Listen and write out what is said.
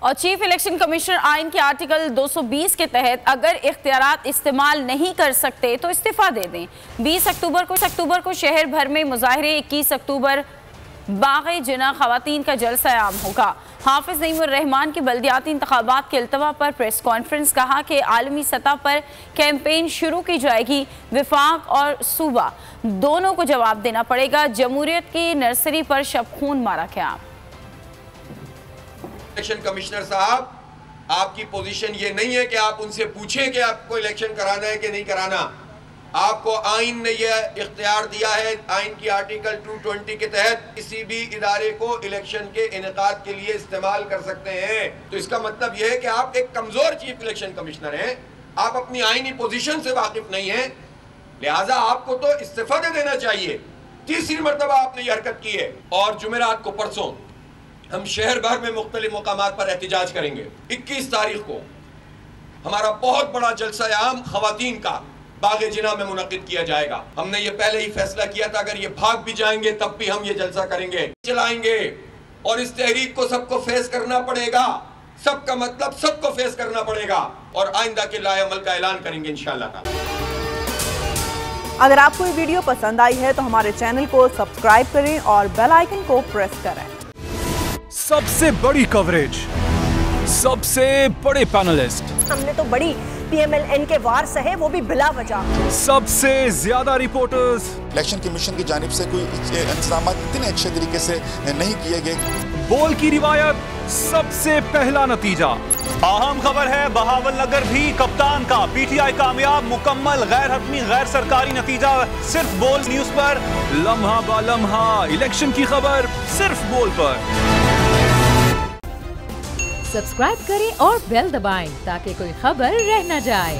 और chief election commissioner आइन के आर्टिकल 220 के तहत अगर इख्तियारात इस्तेमाल नहीं कर सकते तो इस्तीफा दे दें। 20 अक्टूबर को शहर भर में मुजाहरे, 21 अक्टूबर बाग़े जिना ख़वातीन का जलसा आम होगा। हाफिज नईमुर रहमान की बल्दियाती इंतखाबात के इल्तवा पर प्रेस कॉन्फ्रेंस, कहा कि आलमी सतह पर कैंपेन शुरू की जाएगी। विफाक और सूबा दोनों को जवाब देना पड़ेगा। जमहूरियत की नर्सरी पर शब खून मारा क्या? इलेक्शन कमिश्नर साहब, आपकी पोजीशन ये नहीं है कि आप उनसे पूछें कि आपको इलेक्शन कराना है कि नहीं कराना। आपको आइन ने यह इख्तियार दिया है, आइन की आर्टिकल 220 के तहत किसी भी इदारे को इलेक्शन के इनेकाद के लिए इस्तेमाल कर सकते हैं। तो इसका मतलब यह है कि आप एक कमजोर चीफ इलेक्शन कमिश्नर हैं, आप अपनी आइनी पोजीशन से वाकिफ नहीं हैं, लिहाजा आपको तो इस्तीफा दे देना चाहिए। तीसरी मरतबा आपने यह हरकत की है। और जुमेरात को, परसों हम शहर भर में मुख्तलिफ मुकामात पर एहतजाज करेंगे। 21 तारीख को हमारा बहुत बड़ा जलसा आम खवातीन का बाग़े जिना में मुनक़िद किया जाएगा। हमने ये पहले ही फैसला किया था, अगर ये भाग भी जाएंगे तब भी हम ये जलसा करेंगे, चलाएंगे। और इस तहरीक को सबको फेस करना पड़ेगा। सबका मतलब सबको फेस करना पड़ेगा और आइंदा के लाए अमल का ऐलान करेंगे इंशाअल्लाह। अगर आपको ये वीडियो पसंद आई है तो हमारे चैनल को सब्सक्राइब करें और बेल आइकन को प्रेस करें। सबसे बड़ी कवरेज, सबसे बड़े पैनलिस्ट, हमने तो बड़ी PMLN के वार सहे, वो भी बिला वजह। सबसे ज्यादा रिपोर्टर्स। इलेक्शन कमीशन की जानिब से कोई इंतजाम इतने अच्छे तरीके से नहीं किए गए। बोल की रिवायत, सबसे पहला नतीजा। अहम खबर है, बहावल नगर भी कप्तान का PTI कामयाब, मुकम्मल गैर हतमी गैर सरकारी नतीजा सिर्फ बोल न्यूज पर। लम्हा बा लम्हा इलेक्शन की खबर सिर्फ बोल पर। सब्सक्राइब करें और बेल दबाएं ताकि कोई खबर रह न जाए।